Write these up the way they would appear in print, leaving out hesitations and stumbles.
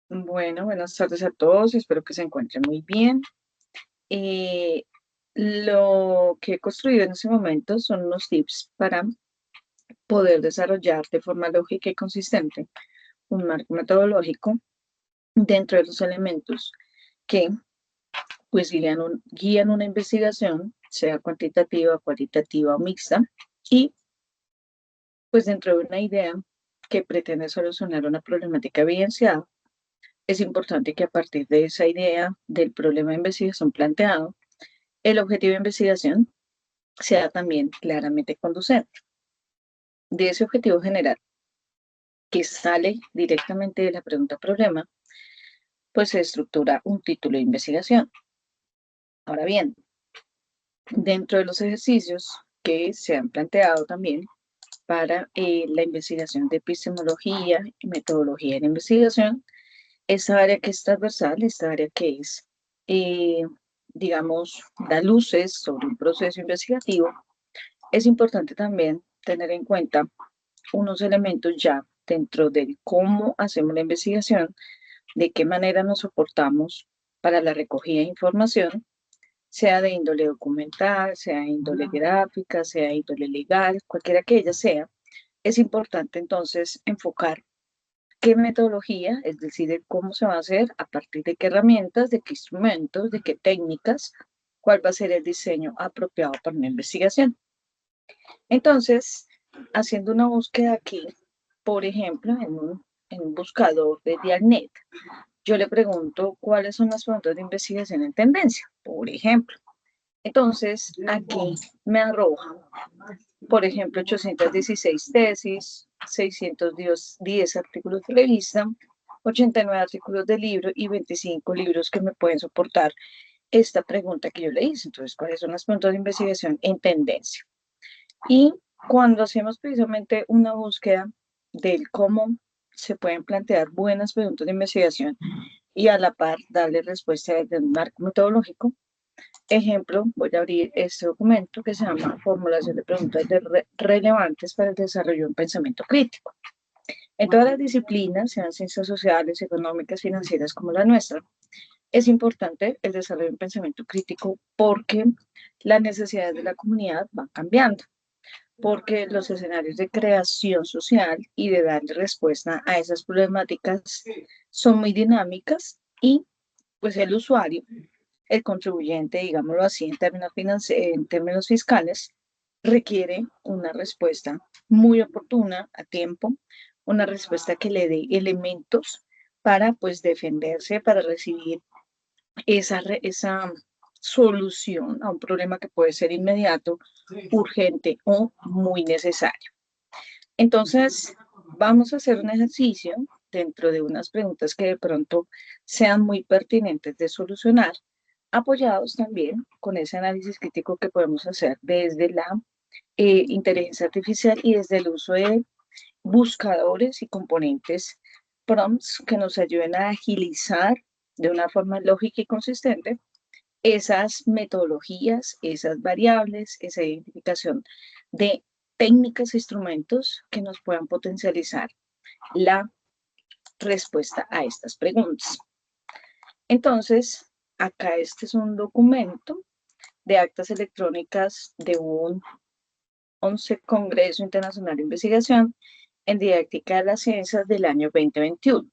Bueno, buenas tardes a todos, espero que se encuentren muy bien. Eh, lo que he construido en este momento son unos tips para poder desarrollar de forma lógica y consistente un marco metodológico dentro de los elementos que pues guían una investigación, sea cuantitativa, cualitativa o mixta, y pues dentro de una idea que pretende solucionar una problemática evidenciada. Es importante que a partir de esa idea del problema de investigación planteado, el objetivo de investigación sea también claramente conducente. De ese objetivo general, que sale directamente de la pregunta problema, pues se estructura un título de investigación. Ahora bien, dentro de los ejercicios que se han planteado también para la investigación de epistemología y metodología en investigación, esta área que es transversal, esta área que es, eh, digamos, da luces sobre un proceso investigativo, es importante también tener en cuenta unos elementos ya dentro del cómo hacemos la investigación, de qué manera nos soportamos para la recogida de información, sea de índole documental, sea de índole gráfica, sea de índole legal, cualquiera que ella sea. Es importante entonces enfocar qué metodología, es decir, el cómo se va a hacer, a partir de qué herramientas, de qué instrumentos, de qué técnicas, cuál va a ser el diseño apropiado para una investigación. Entonces, haciendo una búsqueda aquí, por ejemplo, en un buscador de Dialnet, yo le pregunto cuáles son las preguntas de investigación en tendencia, por ejemplo. Entonces, aquí me arroja, por ejemplo, 816 tesis, 610 artículos de revista, 89 artículos de libro y 25 libros que me pueden soportar esta pregunta que yo le hice. Entonces, ¿cuáles son las preguntas de investigación en tendencia? Y cuando hacemos precisamente una búsqueda del cómo se pueden plantear buenas preguntas de investigación y a la par darle respuesta desde un marco metodológico, ejemplo, voy a abrir este documento que se llama Formulación de preguntas relevantes para el desarrollo de un pensamiento crítico. En todas las disciplinas, sean ciencias sociales, económicas, financieras como la nuestra, es importante el desarrollo de un pensamiento crítico porque las necesidades de la comunidad van cambiando, porque los escenarios de creación social y de darle respuesta a esas problemáticas son muy dinámicas y pues el usuario, el contribuyente, digámoslo así, en términos fiscales, requiere una respuesta muy oportuna, a tiempo, una respuesta que le dé elementos para pues defenderse, para recibir esa solución a un problema que puede ser inmediato, urgente o muy necesario. Entonces, vamos a hacer un ejercicio dentro de unas preguntas que de pronto sean muy pertinentes de solucionar, apoyados también con ese análisis crítico que podemos hacer desde la inteligencia artificial y desde el uso de buscadores y componentes prompts que nos ayuden a agilizar de una forma lógica y consistente esas metodologías, esas variables, esa identificación de técnicas e instrumentos que nos puedan potencializar la respuesta a estas preguntas. Entonces, acá este es un documento de actas electrónicas de un 11 Congreso Internacional de Investigación en Didáctica de las Ciencias del año 2021.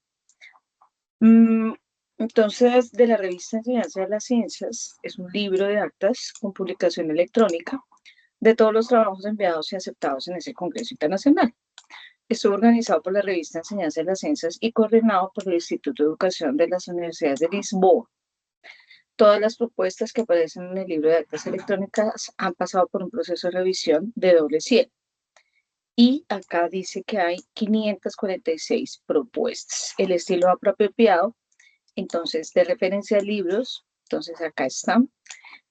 Entonces, de la revista Enseñanza de las Ciencias, es un libro de actas con publicación electrónica de todos los trabajos enviados y aceptados en ese Congreso Internacional. Estuvo organizado por la revista Enseñanza de las Ciencias y coordinado por el Instituto de Educación de las Universidades de Lisboa. Todas las propuestas que aparecen en el libro de actas electrónicas han pasado por un proceso de revisión de doble cielo. Y acá dice que hay 546 propuestas. El estilo apropiado, entonces, de referencia a libros, entonces acá está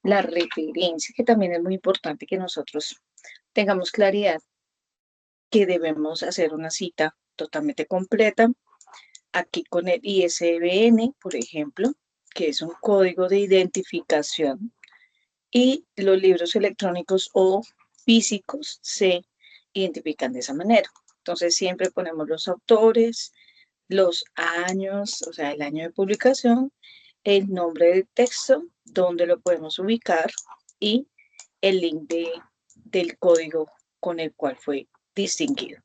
la referencia, que también es muy importante que nosotros tengamos claridad que debemos hacer una cita totalmente completa. Aquí con el ISBN, por ejemplo, que es un código de identificación, y los libros electrónicos o físicos se identifican de esa manera. Entonces siempre ponemos los autores, los años, o sea, el año de publicación, el nombre del texto, dónde lo podemos ubicar y el link del código con el cual fue distinguido.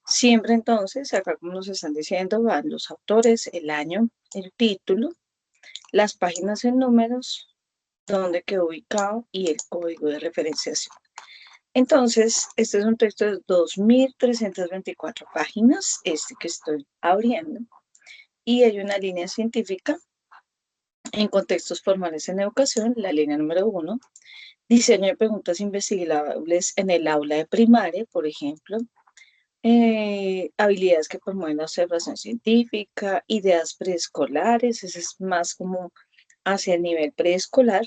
Siempre entonces, acá como nos están diciendo, van los autores, el año, el título, las páginas en números, dónde quedó ubicado y el código de referenciación. Entonces, este es un texto de 2.324 páginas, este que estoy abriendo, y hay una línea científica en contextos formales en educación, la línea número 1, diseño de preguntas investigables en el aula de primaria, por ejemplo, habilidades que promueven la observación científica, ideas preescolares, ese es más como hacia el nivel preescolar.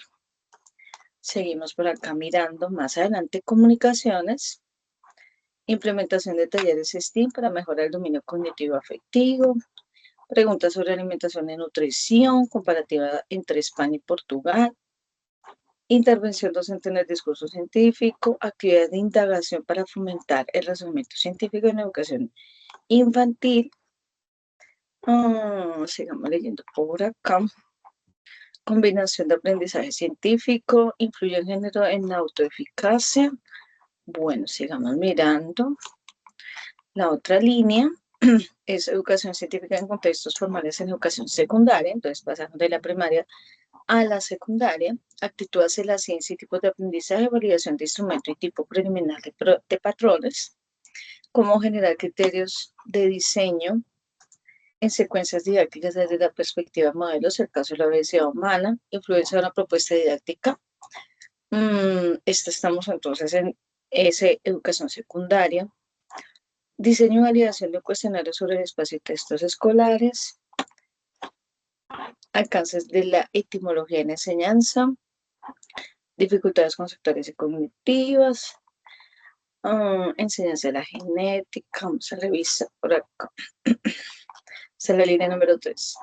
Seguimos por acá mirando más adelante comunicaciones, implementación de talleres STEAM para mejorar el dominio cognitivo afectivo, preguntas sobre alimentación y nutrición, comparativa entre España y Portugal, intervención docente en el discurso científico, actividades de indagación para fomentar el razonamiento científico en educación infantil. Sigamos leyendo por acá. Combinación de aprendizaje científico, influye el género en la autoeficacia. Bueno, sigamos mirando. La otra línea es educación científica en contextos formales en educación secundaria, entonces pasamos de la primaria a la secundaria, actitud hacia la ciencia y tipos de aprendizaje, validación de instrumento y tipo preliminar de patrones, cómo generar criterios de diseño en secuencias didácticas desde la perspectiva de modelos, el caso de la obesidad humana, influencia de una propuesta didáctica. Estamos entonces en esa educación secundaria. Diseño y validación de cuestionarios sobre el espacio y textos escolares. Alcances de la etimología en enseñanza. Dificultades conceptuales y cognitivas. Enseñanza de la genética. Vamos a revisar por acá. Esta es la línea número 3.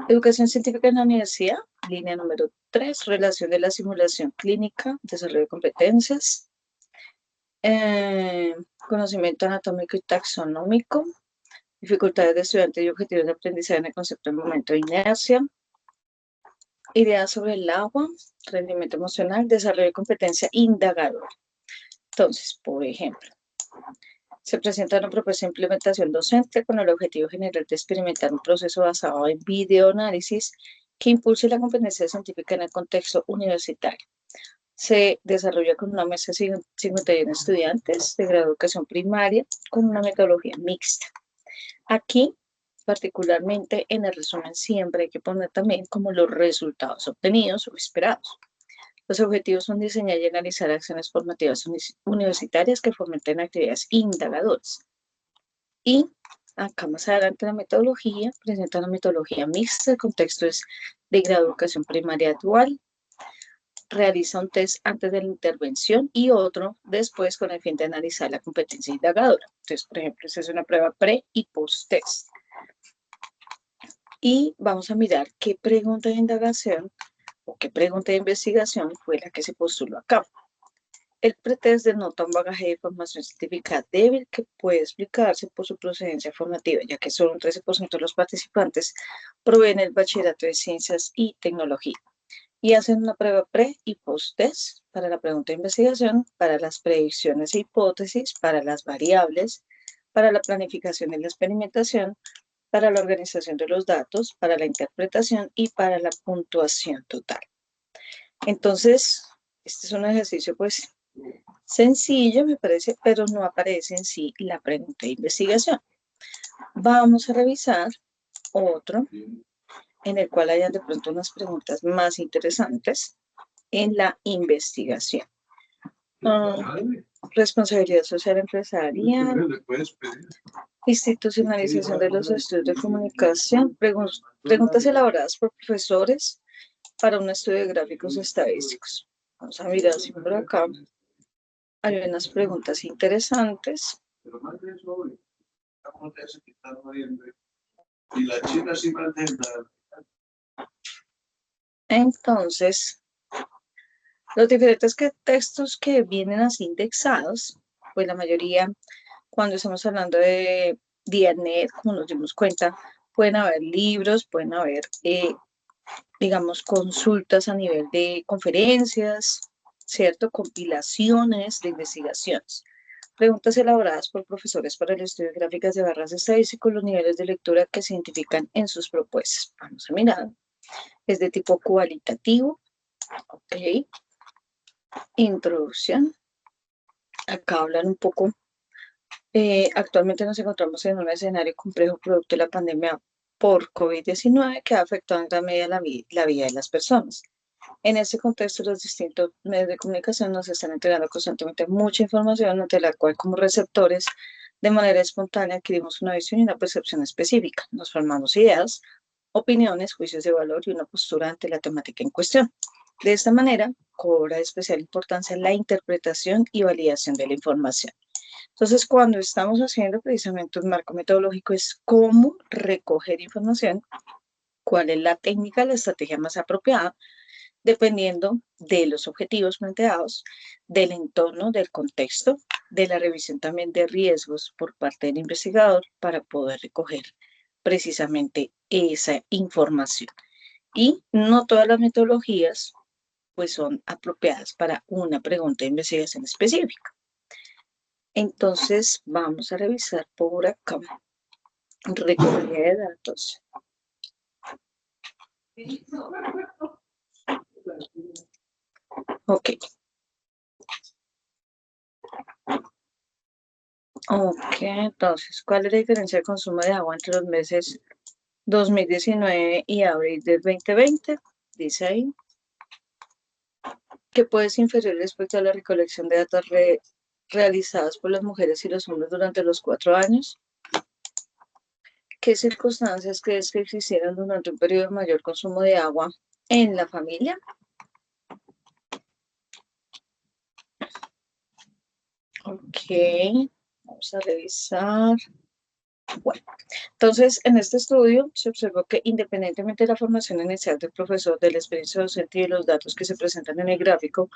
Educación científica en la universidad. Línea número 3. Relación de la simulación clínica. Desarrollo de competencias. Conocimiento anatómico y taxonómico. Dificultades de estudiantes y objetivos de aprendizaje en el concepto del momento de inercia. Ideas sobre el agua, rendimiento emocional, desarrollo de competencia indagadora. Entonces, por ejemplo, se presenta una propuesta de implementación docente con el objetivo general de experimentar un proceso basado en videoanálisis que impulse la competencia científica en el contexto universitario. Se desarrolla con una mesa de 51 estudiantes de grado de educación primaria con una metodología mixta. Aquí, particularmente en el resumen, siempre hay que poner también como los resultados obtenidos o esperados. Los objetivos son diseñar y analizar acciones formativas universitarias que fomenten actividades indagadoras. Y acá más adelante la metodología presenta una metodología mixta, el contexto es de grado de educación primaria dual, realiza un test antes de la intervención y otro después con el fin de analizar la competencia indagadora. Entonces, por ejemplo, esa es una prueba pre y post test. Y vamos a mirar qué pregunta de indagación o qué pregunta de investigación fue la que se postuló acá. El pretest denota un bagaje de información científica débil que puede explicarse por su procedencia formativa, ya que solo un 13% de los participantes proveen el bachillerato de ciencias y tecnología. Y hacen una prueba pre y post test para la pregunta de investigación, para las predicciones e hipótesis, para las variables, para la planificación y la experimentación, para la organización de los datos, para la interpretación y para la puntuación total. Entonces, este es un ejercicio pues sencillo, me parece, pero no aparece en sí la pregunta de investigación. Vamos a revisar otro en el cual hayan de pronto unas preguntas más interesantes en la investigación. Responsabilidad social empresarial, institucionalización de los estudios de comunicación, preguntas elaboradas por profesores para un estudio de gráficos estadísticos. Vamos a mirar si por acá hay unas preguntas interesantes. Entonces, los diferentes textos que vienen así indexados, pues la mayoría cuando estamos hablando de DIANET, como nos dimos cuenta, pueden haber libros, pueden haber, digamos, consultas a nivel de conferencias, ¿cierto? Compilaciones de investigaciones. Preguntas elaboradas por profesores para el estudio de gráficas de barras estadísticos, los niveles de lectura que se identifican en sus propuestas. Vamos a mirar. Es de tipo cualitativo. Ok. Introducción. Acá hablan un poco. Actualmente nos encontramos en un escenario complejo producto de la pandemia por COVID-19 que ha afectado en gran medida la vida de las personas. En este contexto, los distintos medios de comunicación nos están entregando constantemente mucha información, ante la cual como receptores, de manera espontánea, adquirimos una visión y una percepción específica. Nos formamos ideas, opiniones, juicios de valor y una postura ante la temática en cuestión. De esta manera, cobra especial importancia la interpretación y validación de la información. Entonces, cuando estamos haciendo precisamente un marco metodológico, es cómo recoger información, cuál es la técnica, la estrategia más apropiada, dependiendo de los objetivos planteados, del entorno, del contexto, de la revisión también de riesgos por parte del investigador para poder recoger precisamente esa información. Y no todas las metodologías pues son apropiadas para una pregunta de investigación específica. Entonces vamos a revisar por acá recogida de datos. Ok. Ok, entonces, ¿cuál es la diferencia de consumo de agua entre los meses 2019 y abril del 2020? Dice ahí que puede ser inferior respecto a la recolección de datos realizadas por las mujeres y los hombres durante los 4 años. ¿Qué circunstancias crees que existieron durante un periodo de mayor consumo de agua en la familia? Ok, vamos a revisar. Bueno, entonces en este estudio se observó que independientemente de la formación inicial del profesor, de la experiencia docente y de los datos que se presentan en el gráfico,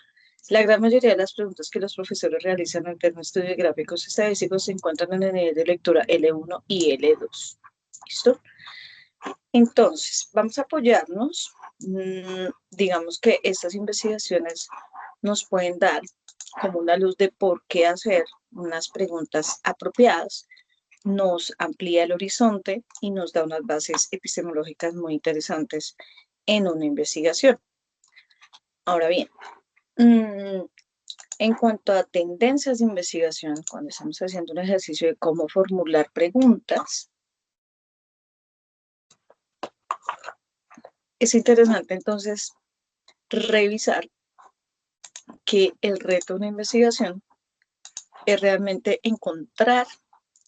la gran mayoría de las preguntas que los profesores realizan en el estudio de gráficos estadísticos se encuentran en el nivel de lectura L1 y L2. ¿Listo? Entonces, vamos a apoyarnos. Digamos que estas investigaciones nos pueden dar como una luz de por qué hacer unas preguntas apropiadas, nos amplía el horizonte y nos da unas bases epistemológicas muy interesantes en una investigación. Ahora bien, en cuanto a tendencias de investigación, cuando estamos haciendo un ejercicio de cómo formular preguntas, es interesante entonces revisar que el reto de una investigación es realmente encontrar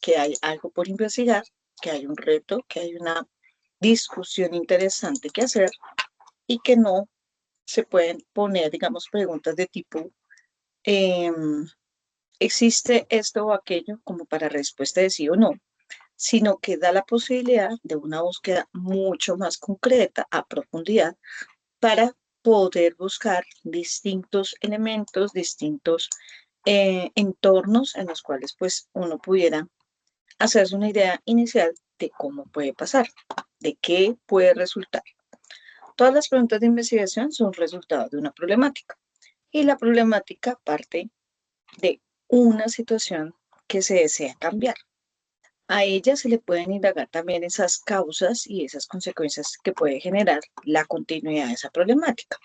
que hay algo por investigar, que hay un reto, que hay una discusión interesante que hacer y que no se pueden poner, digamos, preguntas de tipo, ¿existe esto o aquello? Como para respuesta de sí o no, sino que da la posibilidad de una búsqueda mucho más concreta, a profundidad, para poder buscar distintos elementos, distintos entornos en los cuales pues uno pudiera hacerse una idea inicial de cómo puede pasar, de qué puede resultar. Todas las preguntas de investigación son resultado de una problemática y la problemática parte de una situación que se desea cambiar. A ella se le pueden indagar también esas causas y esas consecuencias que puede generar la continuidad de esa problemática.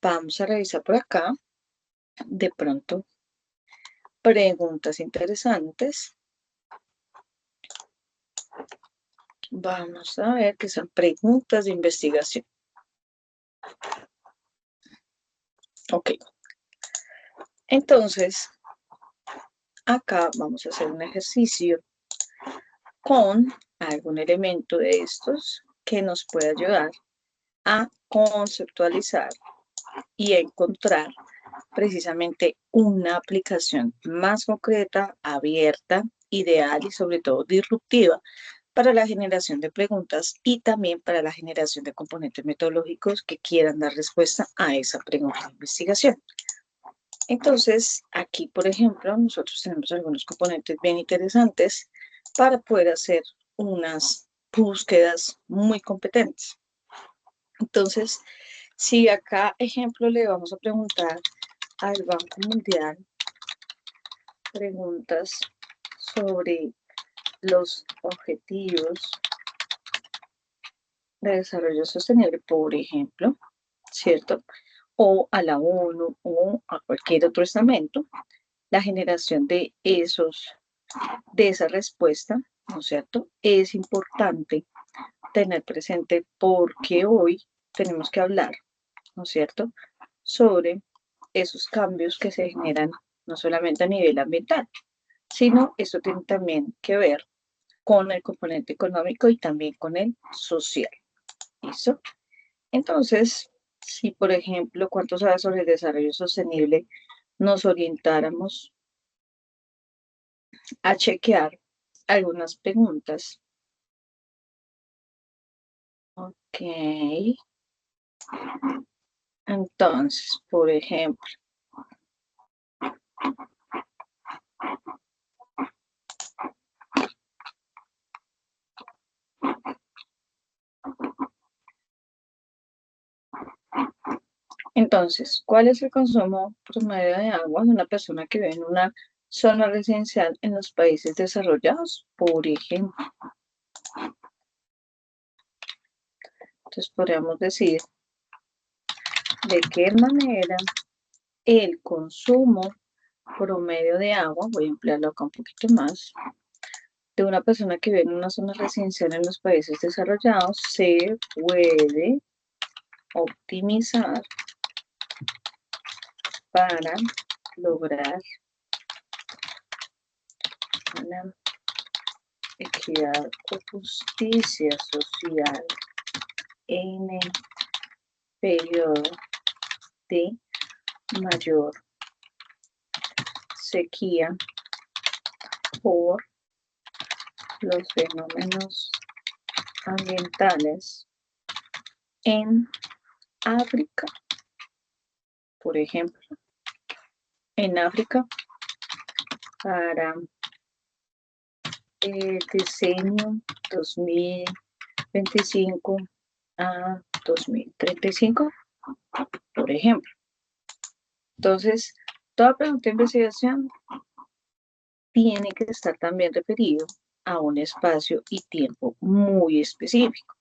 Vamos a revisar por acá, de pronto, preguntas interesantes. Vamos a ver qué son preguntas de investigación. Ok. Entonces, acá vamos a hacer un ejercicio con algún elemento de estos que nos pueda ayudar a conceptualizar y a encontrar precisamente una aplicación más concreta, abierta, ideal y sobre todo disruptiva para la generación de preguntas y también para la generación de componentes metodológicos que quieran dar respuesta a esa pregunta de investigación. Entonces, aquí, por ejemplo, nosotros tenemos algunos componentes bien interesantes para poder hacer unas búsquedas muy competentes. Entonces, si acá, ejemplo, le vamos a preguntar al Banco Mundial preguntas sobre los objetivos de desarrollo sostenible, por ejemplo, ¿cierto? O a la ONU o a cualquier otro estamento, la generación de esa respuesta, ¿no es cierto? Es importante tener presente porque hoy tenemos que hablar, ¿no es cierto?, sobre esos cambios que se generan no solamente a nivel ambiental, sino esto tiene también que ver con el componente económico y también con el social. ¿Listo? Entonces, si por ejemplo, ¿cuánto sabes sobre el desarrollo sostenible? Nos orientáramos a chequear algunas preguntas. Ok. Entonces, por ejemplo, ¿cuál es el consumo promedio de agua de una persona que vive en una zona residencial en los países desarrollados? Por ejemplo, entonces podríamos decir de qué manera el consumo promedio de agua, voy a emplearlo acá un poquito más, de una persona que vive en una zona residencial en los países desarrollados se puede optimizar para lograr una equidad o justicia social en el periodo de mayor sequía por los fenómenos ambientales en África. Por ejemplo, en África, para el diseño 2025 a 2035, por ejemplo. Entonces, toda pregunta de investigación tiene que estar también referido a un espacio y tiempo muy específico.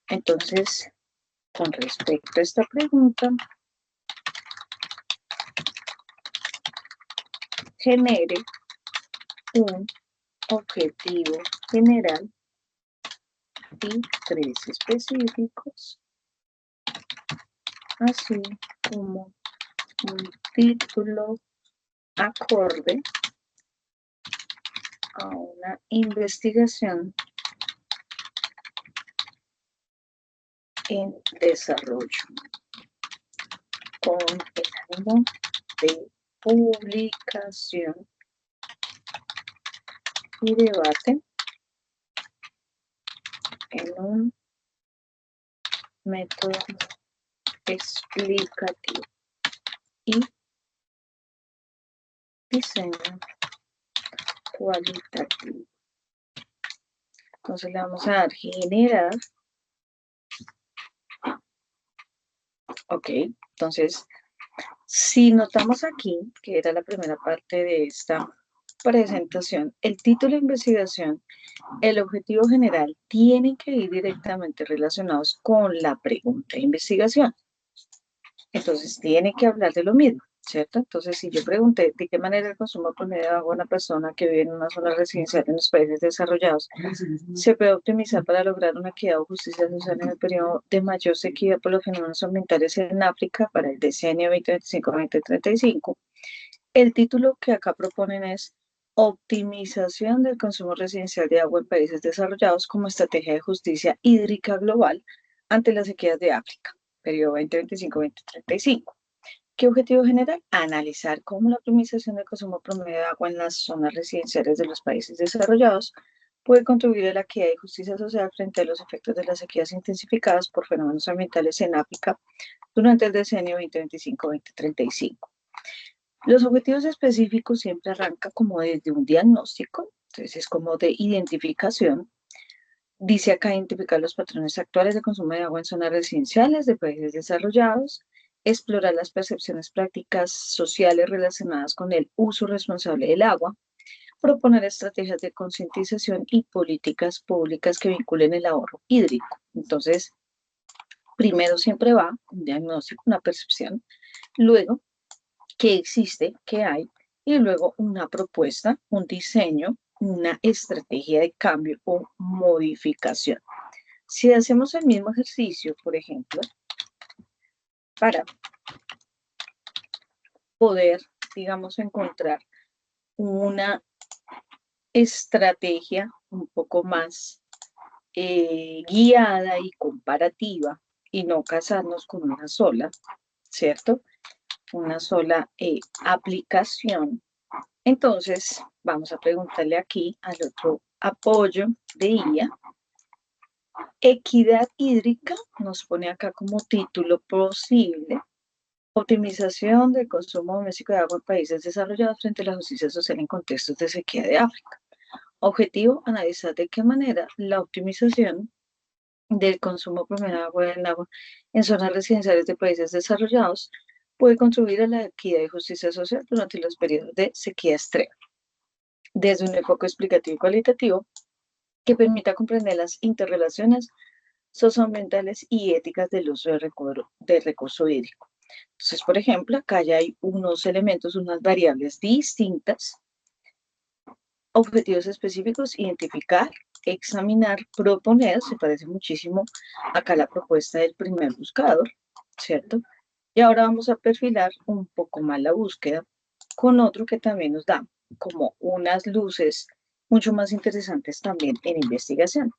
Entonces, con respecto a esta pregunta, genere un objetivo general y 3 específicos, así como un título acorde a una investigación en desarrollo con el ánimo de publicación y debate en un método explicativo y diseño cualitativo. Entonces le vamos a dar generar. Ok, entonces si notamos aquí, que era la primera parte de esta presentación, el título de investigación, el objetivo general, tienen que ir directamente relacionados con la pregunta de investigación. Entonces, tiene que hablar de lo mismo, ¿cierto? Entonces, si yo pregunté de qué manera el consumo promedio de agua de una persona que vive en una zona residencial en los países desarrollados se puede optimizar para lograr una equidad o justicia social en el periodo de mayor sequía por los fenómenos ambientales en África para el decenio 2025-2035, el título que acá proponen es Optimización del consumo residencial de agua en países desarrollados como estrategia de justicia hídrica global ante las sequías de África, periodo 2025-2035. ¿Qué objetivo general? Analizar cómo la optimización del consumo promedio de agua en las zonas residenciales de los países desarrollados puede contribuir a la equidad y justicia social frente a los efectos de las sequías intensificadas por fenómenos ambientales en África durante el decenio 2025-2035. Los objetivos específicos siempre arrancan como desde un diagnóstico, entonces es como de identificación. Dice acá identificar los patrones actuales de consumo de agua en zonas residenciales de países desarrollados, explorar las percepciones prácticas sociales relacionadas con el uso responsable del agua, proponer estrategias de concientización y políticas públicas que vinculen el ahorro hídrico. Entonces, primero siempre va un diagnóstico, una percepción, luego qué existe, qué hay, y luego una propuesta, un diseño, una estrategia de cambio o modificación. Si hacemos el mismo ejercicio, por ejemplo, para poder, digamos, encontrar una estrategia un poco más guiada y comparativa y no casarnos con una sola, ¿cierto? Una sola aplicación. Entonces, vamos a preguntarle aquí al otro apoyo de IA. Equidad hídrica nos pone acá como título posible. Optimización del consumo doméstico de agua en países desarrollados frente a la justicia social en contextos de sequía de África. Objetivo, analizar de qué manera la optimización del consumo promedio de agua en zonas residenciales de países desarrollados puede contribuir a la equidad y justicia social durante los periodos de sequía extrema, desde un enfoque explicativo y cualitativo que permita comprender las interrelaciones socioambientales y éticas del uso del recurso hídrico. Entonces, por ejemplo, acá ya hay unos elementos, unas variables distintas, objetivos específicos, identificar, examinar, proponer, se parece muchísimo acá a la propuesta del primer buscador, ¿cierto? Y ahora vamos a perfilar un poco más la búsqueda con otro que también nos da como unas luces mucho más interesantes también en investigación.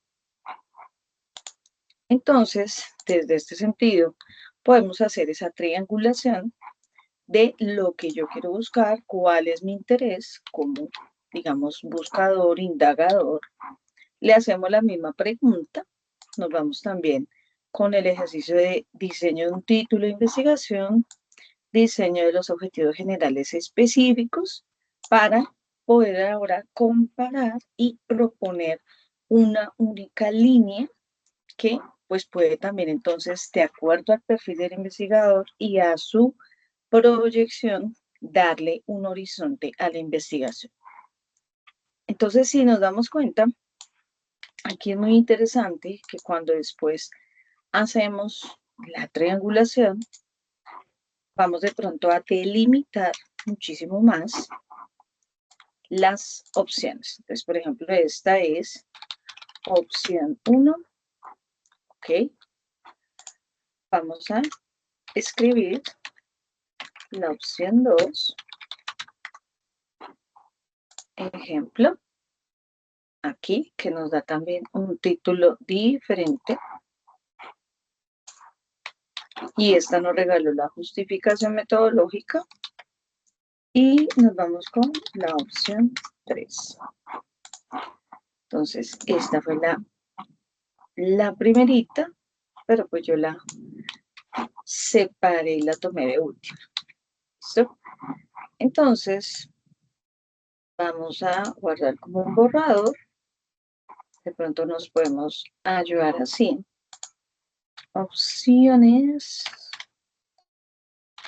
Entonces, desde este sentido, podemos hacer esa triangulación de lo que yo quiero buscar, cuál es mi interés como, digamos, buscador, indagador. Le hacemos la misma pregunta, nos vamos también con el ejercicio de diseño de un título de investigación, diseño de los objetivos generales específicos para poder ahora comparar y proponer una única línea que pues puede también entonces, de acuerdo al perfil del investigador y a su proyección, darle un horizonte a la investigación. Entonces, si nos damos cuenta, aquí es muy interesante que cuando después hacemos la triangulación, vamos de pronto a delimitar muchísimo más las opciones. Entonces, por ejemplo, esta es opción 1, ¿ok? Vamos a escribir la opción 2, ejemplo, aquí, que nos da también un título diferente. Y esta nos regaló la justificación metodológica. Y nos vamos con la opción 3. Entonces, esta fue la primerita, pero pues yo la separé y la tomé de última. ¿Listo? Entonces, vamos a guardar como un borrador. De pronto nos podemos ayudar así. Opciones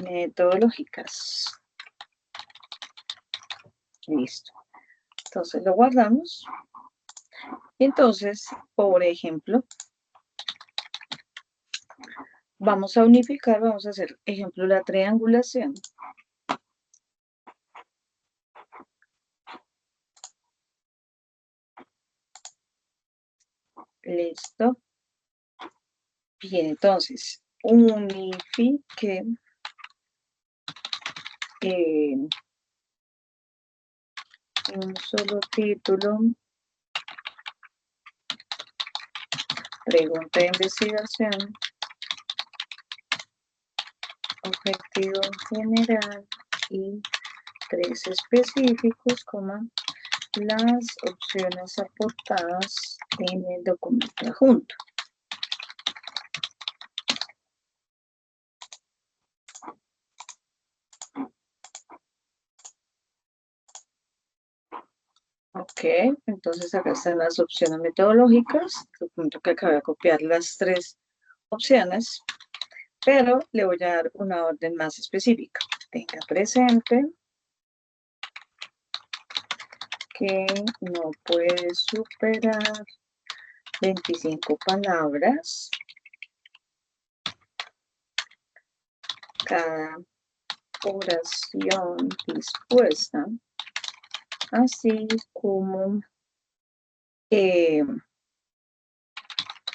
metodológicas. Listo. Entonces lo guardamos. Entonces, por ejemplo, vamos a unificar, vamos a hacer, ejemplo, la triangulación. Listo. Bien, entonces, unifique un solo título, pregunta de investigación, objetivo general y 3 específicos, las opciones aportadas en el documento adjunto. Ok, entonces acá están las opciones metodológicas. Supongo que acabé de copiar las tres opciones, pero le voy a dar una orden más específica. Tenga presente que no puede superar 25 palabras cada oración dispuesta, así como eh,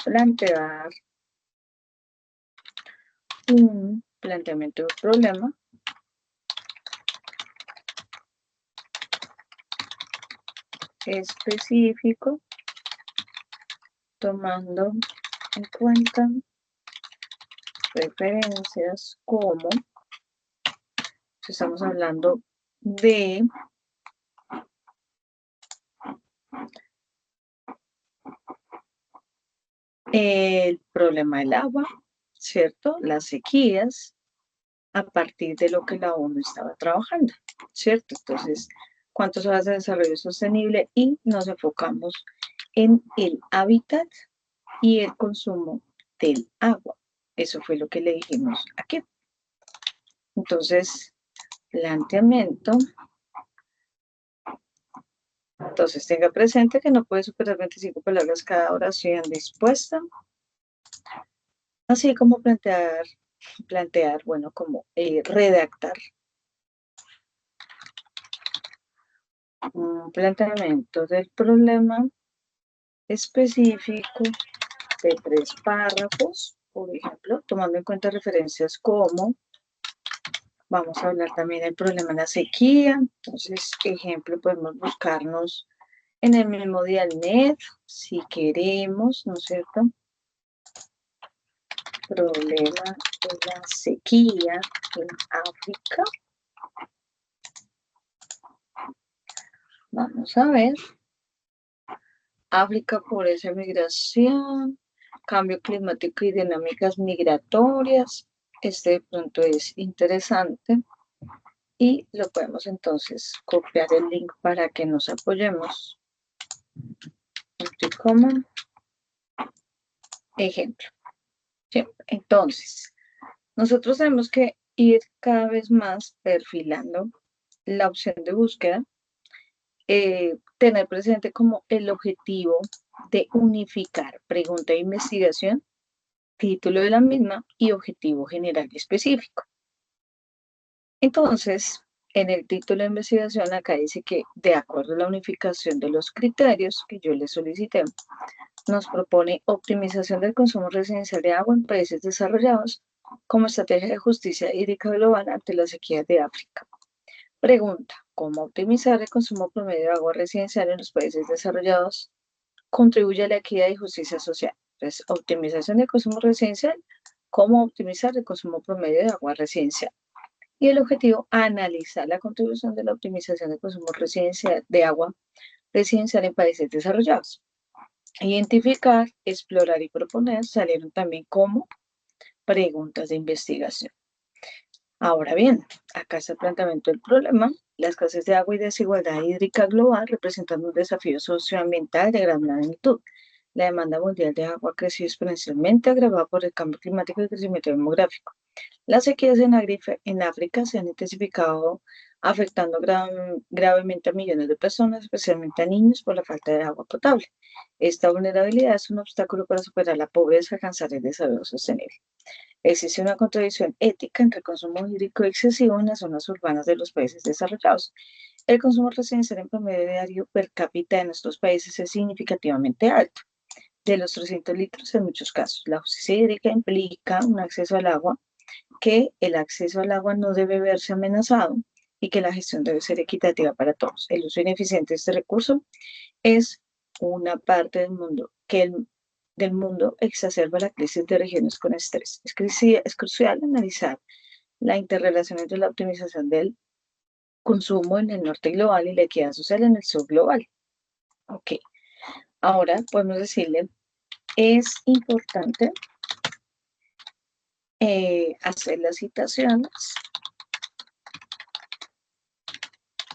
plantear un planteamiento de problema específico tomando en cuenta referencias como, si estamos hablando de el problema del agua, ¿cierto? Las sequías, a partir de lo que la ONU estaba trabajando, ¿cierto? Entonces, ¿cuántos horas de desarrollo sostenible? Y nos enfocamos en el hábitat y el consumo del agua. Eso fue lo que le dijimos aquí. Entonces, planteamiento. Entonces, tenga presente que no puede superar 25 palabras cada oración dispuesta, así como plantear, bueno, como redactar un planteamiento del problema específico de 3 párrafos, por ejemplo, tomando en cuenta referencias como, vamos a hablar también del problema de la sequía. Entonces, ejemplo, podemos buscarnos en el mismo Dialnet, si queremos, ¿no es cierto? Problema de la sequía en África. Vamos a ver. África, pobreza y migración, cambio climático y dinámicas migratorias. Este de pronto es interesante y lo podemos entonces copiar el link para que nos apoyemos. Como ejemplo. ¿Sí? Entonces, nosotros tenemos que ir cada vez más perfilando la opción de búsqueda, tener presente como el objetivo de unificar pregunta e investigación, título de la misma y objetivo general y específico. Entonces, en el título de investigación acá dice que de acuerdo a la unificación de los criterios que yo le solicité, nos propone optimización del consumo residencial de agua en países desarrollados como estrategia de justicia hídrica global ante las sequías de África. Pregunta, ¿cómo optimizar el consumo promedio de agua residencial en los países desarrollados contribuye a la equidad y justicia social? Entonces, optimización del consumo residencial, ¿cómo optimizar el consumo promedio de agua residencial? Y el objetivo, analizar la contribución de la optimización del consumo residencial de agua residencial en países desarrollados. Identificar, explorar y proponer salieron también como preguntas de investigación. Ahora bien, acá está el planteamiento del problema. La escasez de agua y desigualdad hídrica global representan un desafío socioambiental de gran magnitud. La demanda mundial de agua ha crecido exponencialmente, agravada por el cambio climático y el crecimiento demográfico. Las sequías en África se han intensificado, afectando gravemente a millones de personas, especialmente a niños, por la falta de agua potable. Esta vulnerabilidad es un obstáculo para superar la pobreza y alcanzar el desarrollo sostenible. Existe una contradicción ética entre el consumo hídrico excesivo en las zonas urbanas de los países desarrollados. El consumo residencial en promedio diario per cápita en nuestros países es significativamente alto, de los 300 litros en muchos casos. La justicia hídrica implica un acceso al agua, que el acceso al agua no debe verse amenazado y que la gestión debe ser equitativa para todos. El uso ineficiente de este recurso es una parte del mundo exacerba la crisis de regiones con estrés. Es crucial analizar la interrelación entre la optimización del consumo en el norte global y la equidad social en el sur global. Ok, ahora podemos decirle, es importante hacer las citaciones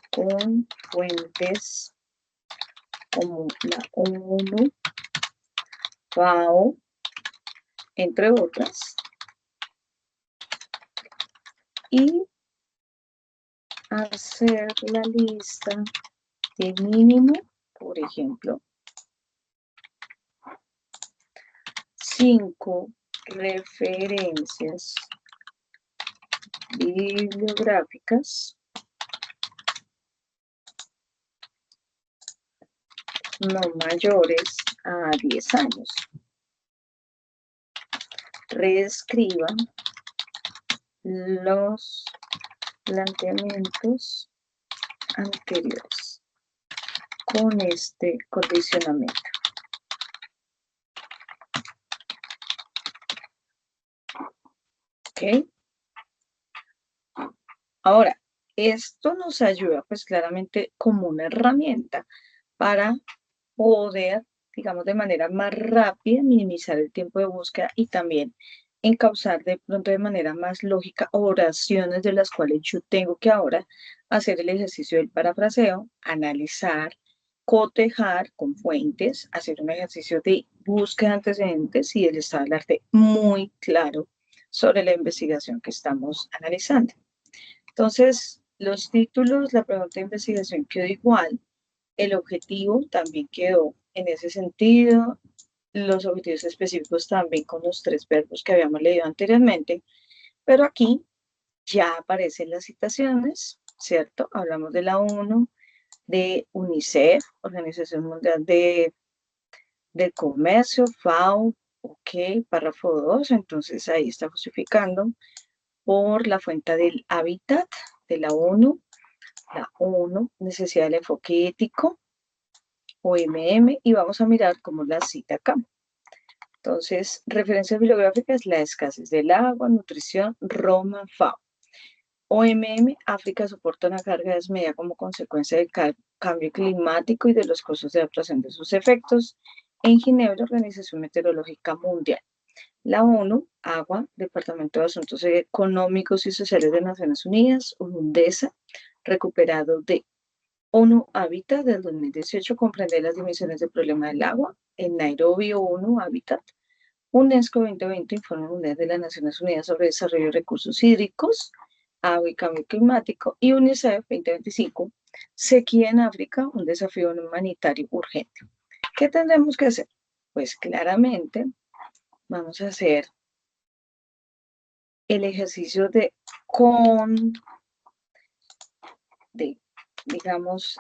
con fuentes como la ONU, FAO, entre otras, y hacer la lista de mínimo, por ejemplo, 5 referencias bibliográficas no mayores a 10 años. Reescriban los planteamientos anteriores con este condicionamiento. ¿Ok? Ahora, esto nos ayuda pues claramente como una herramienta para poder, digamos, de manera más rápida minimizar el tiempo de búsqueda y también encauzar de pronto de manera más lógica oraciones de las cuales yo tengo que ahora hacer el ejercicio del parafraseo, analizar, cotejar con fuentes, hacer un ejercicio de búsqueda de antecedentes y el estado del arte muy claro sobre la investigación que estamos analizando. Entonces, los títulos, la pregunta de investigación quedó igual, el objetivo también quedó en ese sentido, los objetivos específicos también con los 3 verbos que habíamos leído anteriormente, pero aquí ya aparecen las citaciones, ¿cierto? Hablamos de la ONU, de UNICEF, Organización Mundial del Comercio, FAO, ok, párrafo 2, entonces ahí está justificando por la fuente del hábitat de la ONU, necesidad del enfoque ético, OMM, y vamos a mirar cómo la cita acá. Entonces, referencias bibliográficas, la escasez del agua, nutrición, Roma, FAO. OMM, África soporta una carga desmedida como consecuencia del cambio climático y de los costos de adaptación de sus efectos. En Ginebra, Organización Meteorológica Mundial. La ONU, Agua, Departamento de Asuntos Económicos y Sociales de Naciones Unidas, UNDESA, recuperado de ONU Habitat del 2018, comprende las dimensiones del problema del agua. En Nairobi, ONU Habitat. UNESCO 2020, Informe Mundial de las Naciones Unidas sobre Desarrollo de Recursos Hídricos, Agua y Cambio Climático. Y UNICEF 2025, Sequía en África, un desafío humanitario urgente. ¿Qué tendremos que hacer? Pues claramente vamos a hacer el ejercicio digamos,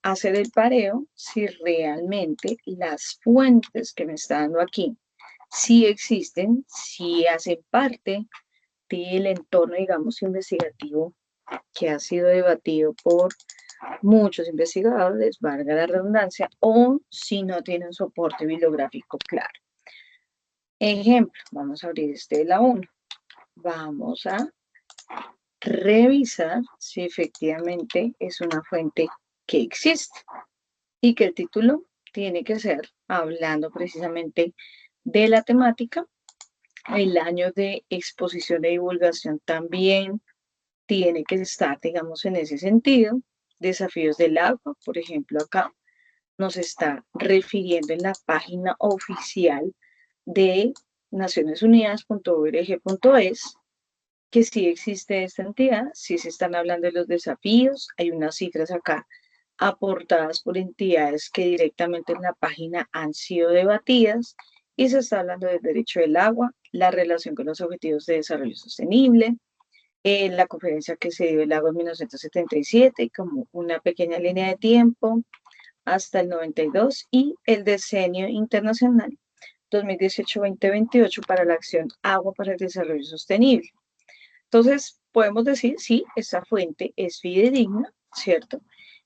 hacer el pareo si realmente las fuentes que me está dando aquí sí existen, sí hacen parte del entorno, digamos, investigativo que ha sido debatido por muchos investigadores, valga la redundancia, o si no tienen soporte bibliográfico claro. Ejemplo, vamos a abrir este de la 1. Vamos a revisar si efectivamente es una fuente que existe y que el título tiene que ser hablando precisamente de la temática. El año de exposición e divulgación también tiene que estar, digamos, en ese sentido. Desafíos del agua, por ejemplo, acá nos está refiriendo en la página oficial de Naciones Unidas.org.es que sí existe esta entidad, sí se están hablando de los desafíos, hay unas cifras acá aportadas por entidades que directamente en la página han sido debatidas y se está hablando del derecho del agua, la relación con los objetivos de desarrollo sostenible, la conferencia que se dio del agua en 1977 como una pequeña línea de tiempo hasta el 92 y el diseño internacional 2018-2028 para la acción agua para el desarrollo sostenible. Entonces, podemos decir, sí, esta fuente es fidedigna, ¿cierto?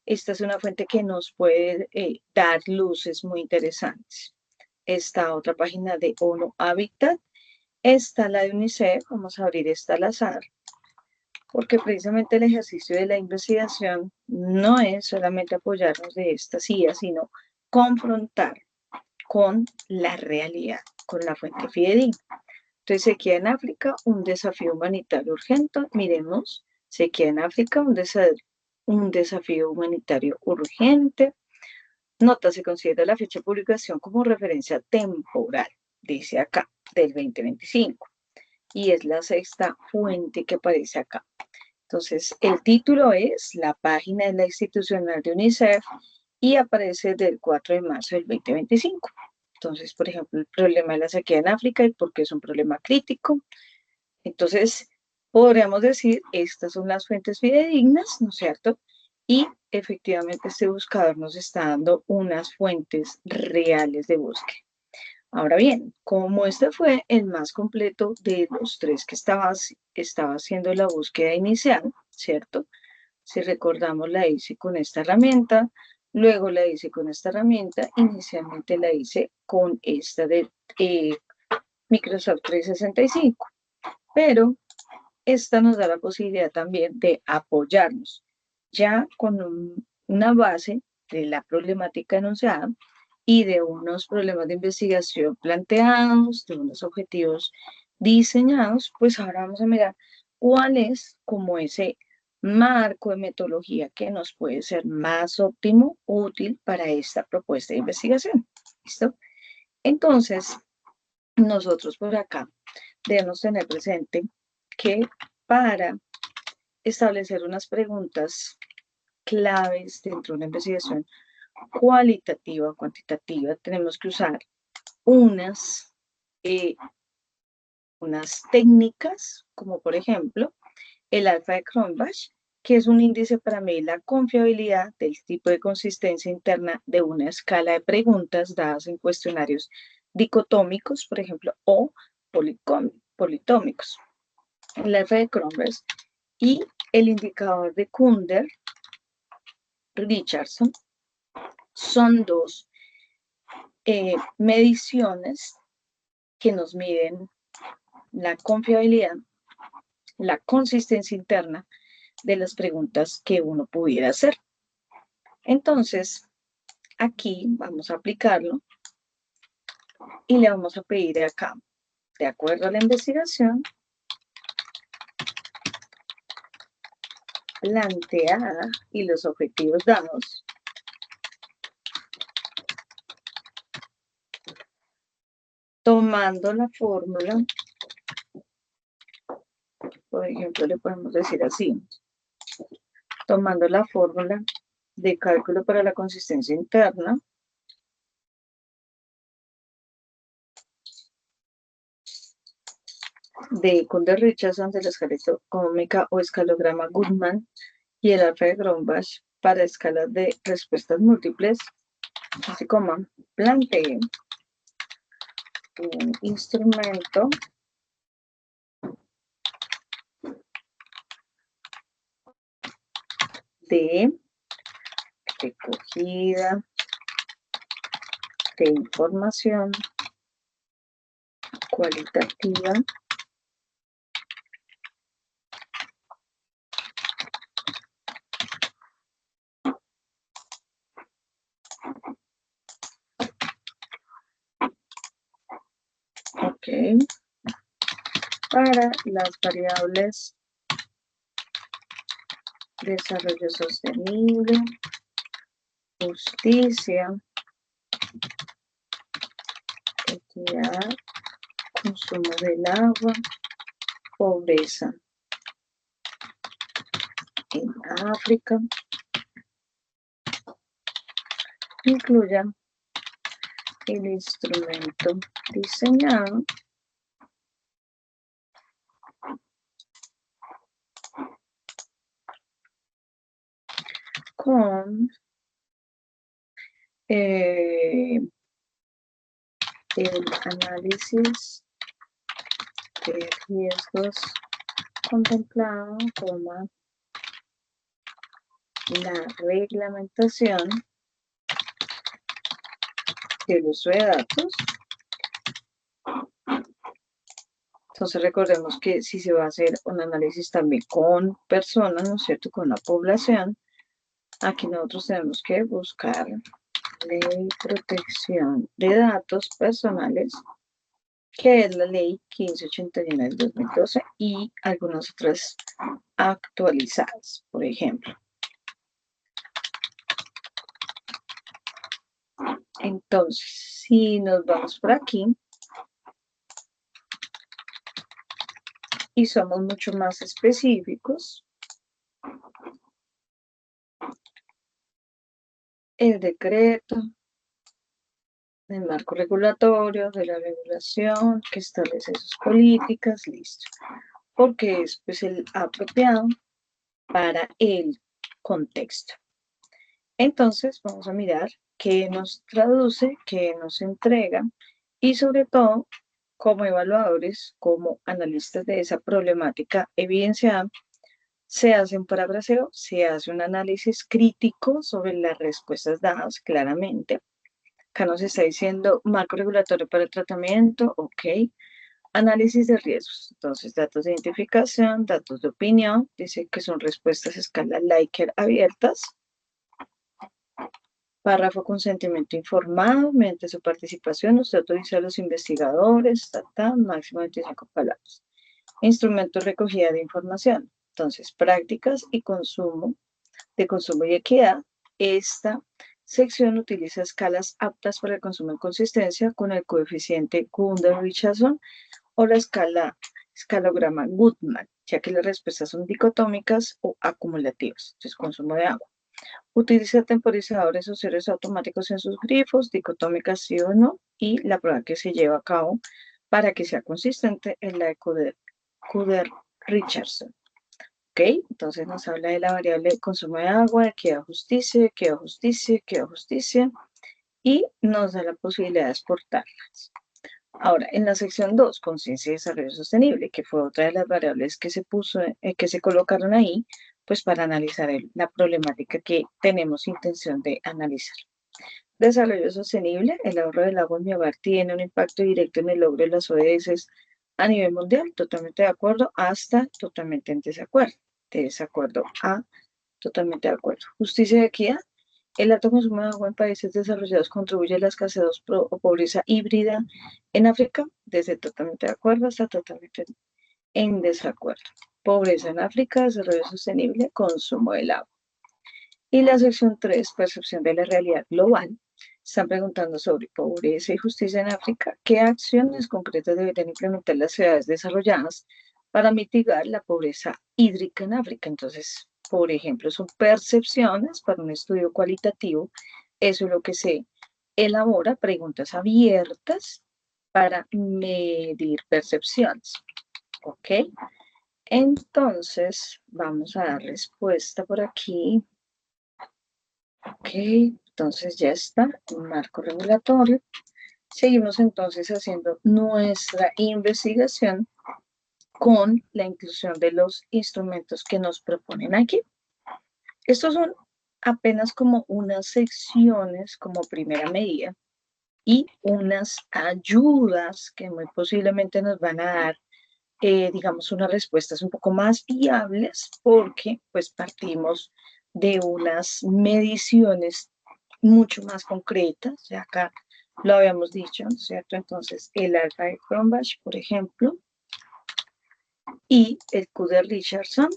Esta es una fuente que nos puede dar luces muy interesantes. Esta otra página de ONU Habitat, está la de UNICEF, vamos a abrir esta al azar, porque precisamente el ejercicio de la investigación no es solamente apoyarnos de esta CIA, sino confrontar con la realidad, con la fuente fidedigna. Entonces, sequía en África, un desafío humanitario urgente. Miremos, sequía en África, un desafío humanitario urgente. Nota, se considera la fecha de publicación como referencia temporal, dice acá, del 2025. Y es la sexta fuente que aparece acá. Entonces, el título es la página de la institucional de UNICEF y aparece del 4 de marzo del 2025. Entonces, por ejemplo, el problema de la sequía en África y por qué es un problema crítico. Entonces, podríamos decir, estas son las fuentes fidedignas, ¿no es cierto? Y efectivamente este buscador nos está dando unas fuentes reales de búsqueda. Ahora bien, como este fue el más completo de los tres que estaba haciendo la búsqueda inicial, ¿cierto? Si recordamos, la hice con esta herramienta, luego la hice con esta herramienta, inicialmente la hice con esta de Microsoft 365, pero esta nos da la posibilidad también de apoyarnos ya con una base de la problemática enunciada y de unos problemas de investigación planteados, de unos objetivos diseñados, pues ahora vamos a mirar cuál es como ese marco de metodología que nos puede ser más óptimo, útil para esta propuesta de investigación. ¿Listo? Entonces, nosotros por acá debemos tener presente que para establecer unas preguntas claves dentro de una investigación cualitativa o cuantitativa, tenemos que usar unas, unas técnicas, como por ejemplo el alfa de Cronbach, que es un índice para medir la confiabilidad del tipo de consistencia interna de una escala de preguntas dadas en cuestionarios dicotómicos, por ejemplo, o politómicos. El alfa de Cronbach y el indicador de Kunder-Richardson son dos mediciones que nos miden la confiabilidad, la consistencia interna de las preguntas que uno pudiera hacer. Entonces, aquí vamos a aplicarlo y le vamos a pedir acá, de acuerdo a la investigación planteada y los objetivos dados, tomando la fórmula, por ejemplo, le podemos decir así, tomando la fórmula de cálculo para la consistencia interna, de Kunder-Richardson de la escala económica o escalograma Goodman y el alfa de Cronbach para escalas de respuestas múltiples, así como plantee un instrumento de recogida de información cualitativa para las variables desarrollo sostenible, justicia, equidad, consumo del agua, pobreza en África, incluya el instrumento diseñado con el análisis de riesgos contemplado como la reglamentación del uso de datos. Entonces recordemos que si se va a hacer un análisis también con personas, ¿no es cierto?, con la población, aquí nosotros tenemos que buscar ley de protección de datos personales, que es la ley 1581 del 2012 y algunas otras actualizadas, por ejemplo. Entonces, si nos vamos por aquí y somos mucho más específicos, el decreto, el marco regulatorio de la regulación que establece sus políticas, listo, porque es pues el apropiado para el contexto. Entonces vamos a mirar qué nos traduce, qué nos entrega y sobre todo como evaluadores, como analistas de esa problemática evidenciada, se hace un parafraseo, se hace un análisis crítico sobre las respuestas dadas claramente. Acá nos está diciendo marco regulatorio para el tratamiento, ok. Análisis de riesgos, entonces datos de identificación, datos de opinión, dice que son respuestas a escala Likert abiertas. Párrafo consentimiento informado, mediante su participación usted autoriza a los investigadores, máximo 25 palabras. Instrumento de recogida de información, entonces prácticas y consumo, de consumo y equidad. Esta sección utiliza escalas aptas para el consumo en consistencia con el coeficiente Gundel-Richardson o la escalograma Goodman, ya que las respuestas son dicotómicas o acumulativas, entonces consumo de agua. Utiliza temporizadores o ceros automáticos en sus grifos, dicotómicas sí o no, y la prueba que se lleva a cabo para que sea consistente es la de Kuder-Richardson. ¿Ok? Entonces nos habla de la variable de consumo de agua, equidad, justicia, equidad, justicia, equidad, justicia, y nos da la posibilidad de exportarlas. Ahora, en la sección 2, conciencia y desarrollo sostenible, que fue otra de las variables que se colocaron ahí, pues para analizar la problemática que tenemos intención de analizar. Desarrollo sostenible, el ahorro del agua en mi hogar tiene un impacto directo en el logro de las ODS a nivel mundial, totalmente de acuerdo, hasta totalmente en desacuerdo, de desacuerdo a totalmente de acuerdo. Justicia y equidad, el alto consumo de agua en países desarrollados contribuye a la escasez o pobreza híbrida en África, desde totalmente de acuerdo hasta totalmente en desacuerdo. Pobreza en África, desarrollo sostenible, consumo del agua. Y la sección 3, percepción de la realidad global. Están preguntando sobre pobreza y justicia en África. ¿Qué acciones concretas deberían implementar las ciudades desarrolladas para mitigar la pobreza hídrica en África? Entonces, por ejemplo, son percepciones para un estudio cualitativo. Eso es lo que se elabora, preguntas abiertas para medir percepciones. ¿Ok? Entonces, vamos a dar respuesta por aquí. Ok, entonces ya está, un marco regulatorio. Seguimos entonces haciendo nuestra investigación con la inclusión de los instrumentos que nos proponen aquí. Estos son apenas como unas secciones como primera medida y unas ayudas que muy posiblemente nos van a dar, digamos, unas respuestas un poco más viables porque pues partimos de unas mediciones mucho más concretas, ya acá lo habíamos dicho, ¿cierto? Entonces, el alfa de Cronbach, por ejemplo, y el Q de Richardson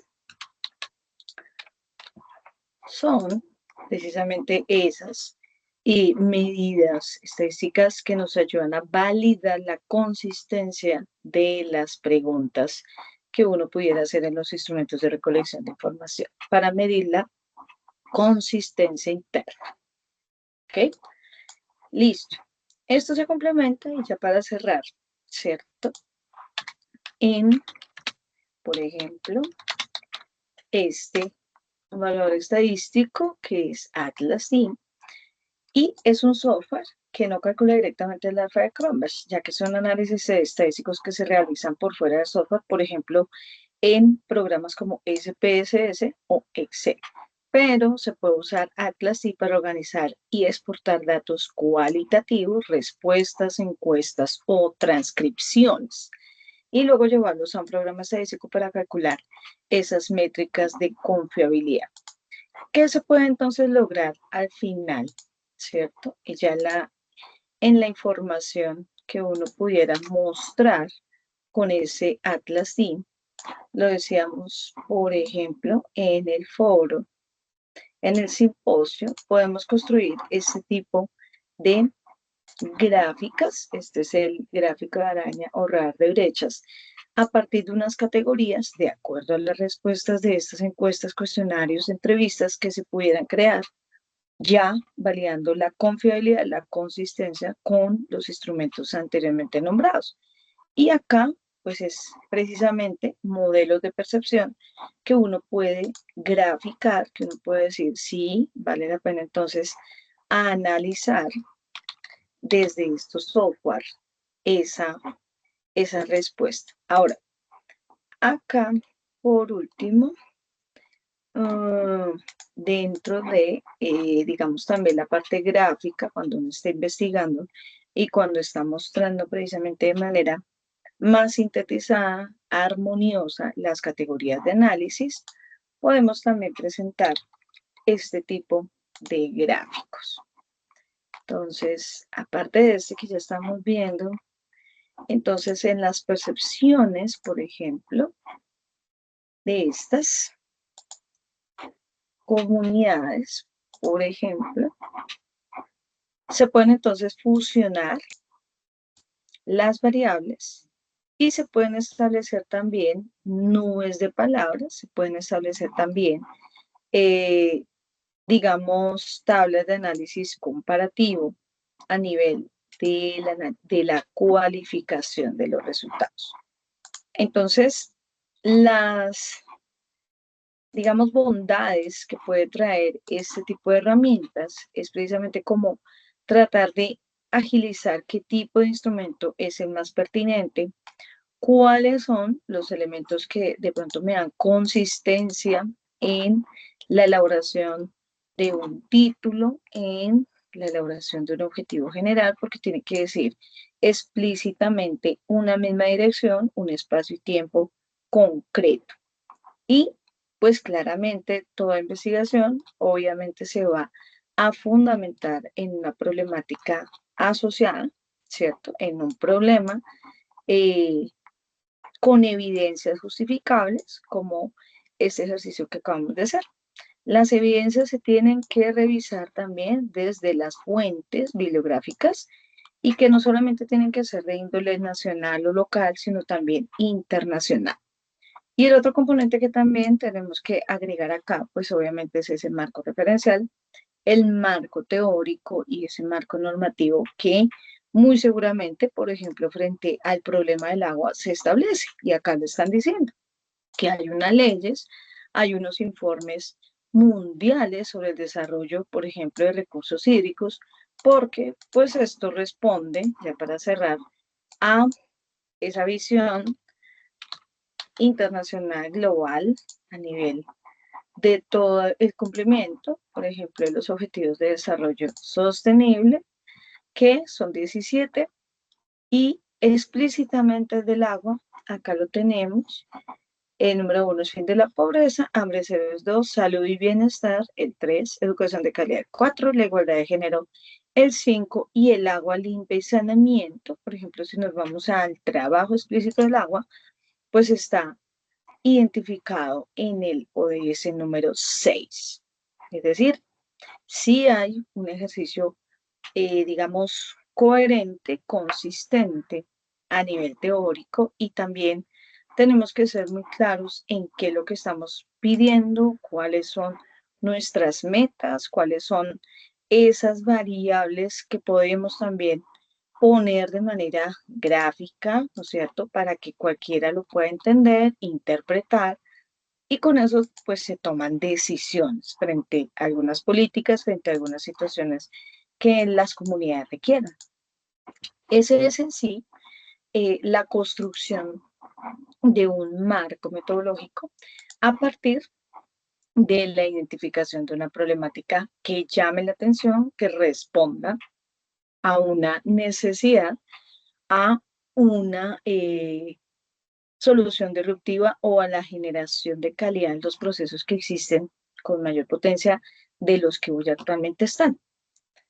son precisamente esas medidas estadísticas que nos ayudan a validar la consistencia de las preguntas que uno pudiera hacer en los instrumentos de recolección de información para medir la consistencia interna. ¿Ok? Listo. Esto se complementa y ya para cerrar, ¿cierto? Por ejemplo, este valor estadístico que es Atlas-D y es un software que no calcula directamente el alfa de Cronbach, ya que son análisis estadísticos que se realizan por fuera del software, por ejemplo, en programas como SPSS o Excel. Pero se puede usar Atlas-D para organizar y exportar datos cualitativos, respuestas, encuestas o transcripciones, y luego llevarlos a un programa estadístico para calcular esas métricas de confiabilidad. ¿Qué se puede entonces lograr al final? ¿Cierto? Y ya en la información que uno pudiera mostrar con ese Atlas-D, lo decíamos, por ejemplo, en el foro, en el simposio, podemos construir ese tipo de gráficas, este es el gráfico de araña o radar de brechas, a partir de unas categorías de acuerdo a las respuestas de estas encuestas, cuestionarios, entrevistas que se pudieran crear, ya validando la confiabilidad, la consistencia con los instrumentos anteriormente nombrados. Y acá, pues es precisamente modelos de percepción que uno puede graficar, que uno puede decir, sí, vale la pena entonces analizar desde estos software esa, esa respuesta. Ahora, acá, por último, dentro de, digamos, también la parte gráfica, cuando uno está investigando y cuando está mostrando precisamente de manera más sintetizada, armoniosa, las categorías de análisis, podemos también presentar este tipo de gráficos. Entonces, aparte de este que ya estamos viendo, entonces en las percepciones, por ejemplo, de estas comunidades, por ejemplo, se pueden entonces fusionar las variables y se pueden establecer también nubes de palabras, se pueden establecer también, digamos, tablas de análisis comparativo a nivel de la cualificación de los resultados. Entonces, las, digamos, bondades que puede traer este tipo de herramientas es precisamente como tratar de agilizar qué tipo de instrumento es el más pertinente, cuáles son los elementos que de pronto me dan consistencia en la elaboración de un título, en la elaboración de un objetivo general, porque tiene que decir explícitamente una misma dirección, un espacio y tiempo concreto. Y pues claramente toda investigación obviamente se va a fundamentar en una problemática asociada, ¿cierto? En un problema con evidencias justificables, como este ejercicio que acabamos de hacer. Las evidencias se tienen que revisar también desde las fuentes bibliográficas y que no solamente tienen que ser de índole nacional o local, sino también internacional. Y el otro componente que también tenemos que agregar acá, pues obviamente es ese marco referencial, el marco teórico y ese marco normativo que muy seguramente, por ejemplo, frente al problema del agua se establece. Y acá le están diciendo que hay unas leyes, hay unos informes mundiales sobre el desarrollo, por ejemplo, de recursos hídricos, porque pues esto responde, ya para cerrar, a esa visión internacional, global, a nivel de todo el cumplimiento, por ejemplo, de los objetivos de desarrollo sostenible, que son 17, y explícitamente del agua, acá lo tenemos. El número 1 es fin de la pobreza, hambre cero es 2, salud y bienestar, el 3, educación de calidad, 4, la igualdad de género, el 5, y el agua limpia y saneamiento. Por ejemplo, si nos vamos al trabajo explícito del agua, pues está identificado en el ODS número 6. Es decir, sí hay un ejercicio, digamos, coherente, consistente a nivel teórico, y también tenemos que ser muy claros en qué es lo que estamos pidiendo, cuáles son nuestras metas, cuáles son esas variables que podemos también poner de manera gráfica, ¿no es cierto?, para que cualquiera lo pueda entender, interpretar, y con eso pues se toman decisiones frente a algunas políticas, frente a algunas situaciones que las comunidades requieran. Ese es en sí la construcción de un marco metodológico a partir de la identificación de una problemática que llame la atención, que responda a una necesidad, a una solución disruptiva o a la generación de calidad en los procesos que existen con mayor potencia de los que hoy actualmente están.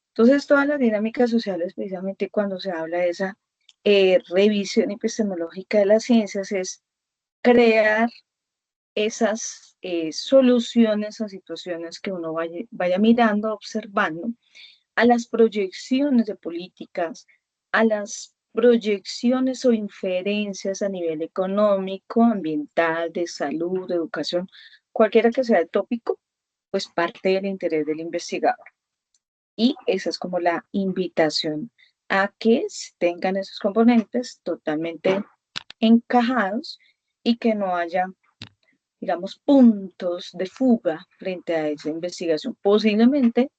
Entonces, todas las dinámicas sociales, precisamente cuando se habla de esa revisión epistemológica de las ciencias, es crear esas soluciones a situaciones que uno vaya mirando, observando, a las proyecciones de políticas, a las proyecciones o inferencias a nivel económico, ambiental, de salud, de educación, cualquiera que sea el tópico, pues parte del interés del investigador. Y esa es como la invitación a que tengan esos componentes totalmente encajados y que no haya, digamos, puntos de fuga frente a esa investigación. Posiblemente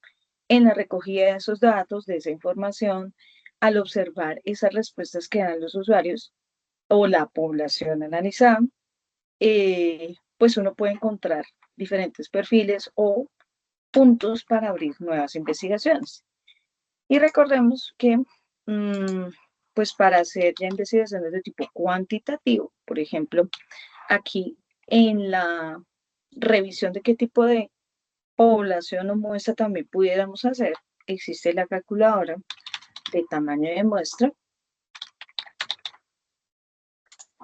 en la recogida de esos datos, de esa información, al observar esas respuestas que dan los usuarios o la población analizada, pues uno puede encontrar diferentes perfiles o puntos para abrir nuevas investigaciones. Y recordemos que, pues para hacer ya investigaciones de tipo cuantitativo, por ejemplo, aquí en la revisión de qué tipo de población o muestra también pudiéramos hacer, existe la calculadora de tamaño de muestra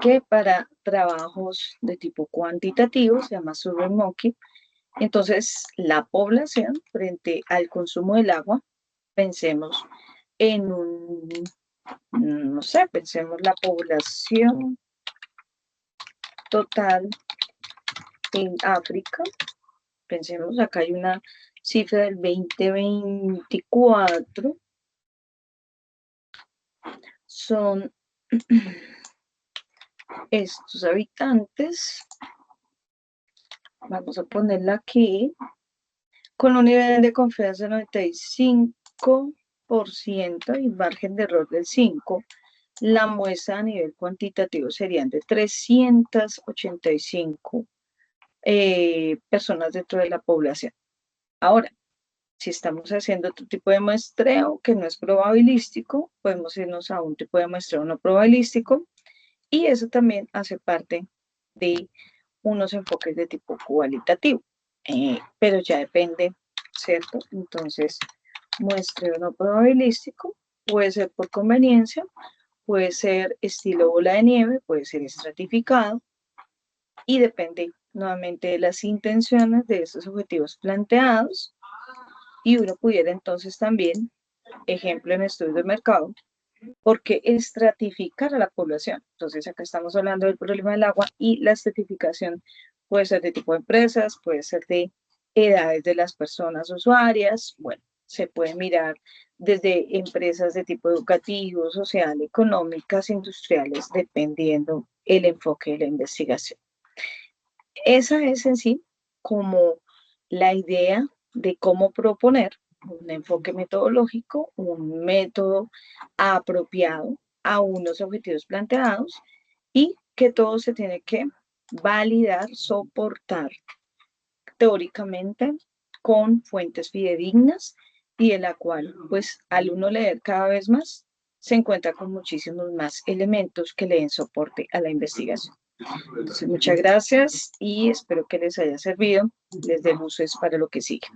que para trabajos de tipo cuantitativo se llama SurveyMonkey. Entonces, la población frente al consumo del agua, pensemos en un, no sé, pensemos la población total en África. Pensemos, acá hay una cifra del 2024. Son estos habitantes. Vamos a ponerla aquí. Con un nivel de confianza del 95% y margen de error del 5%, la muestra a nivel cuantitativo serían de 385 personas dentro de la población. Ahora, si estamos haciendo otro tipo de muestreo que no es probabilístico, podemos irnos a un tipo de muestreo no probabilístico y eso también hace parte de unos enfoques de tipo cualitativo, pero ya depende, ¿cierto? Entonces, muestreo no probabilístico puede ser por conveniencia, puede ser estilo bola de nieve, puede ser estratificado y depende nuevamente de las intenciones de esos objetivos planteados. Y uno pudiera entonces también, ejemplo en estudios de mercado, porque estratificar a la población. Entonces acá estamos hablando del problema del agua y la estratificación puede ser de tipo de empresas, puede ser de edades de las personas usuarias, bueno, se puede mirar desde empresas de tipo educativo, social, económicas, industriales, dependiendo el enfoque de la investigación. Esa es en sí como la idea de cómo proponer un enfoque metodológico, un método apropiado a unos objetivos planteados y que todo se tiene que validar, soportar teóricamente con fuentes fidedignas y en la cual, pues, al uno leer cada vez más, se encuentra con muchísimos más elementos que le den soporte a la investigación. Entonces, muchas gracias y espero que les haya servido. Les dé luces para lo que sigue.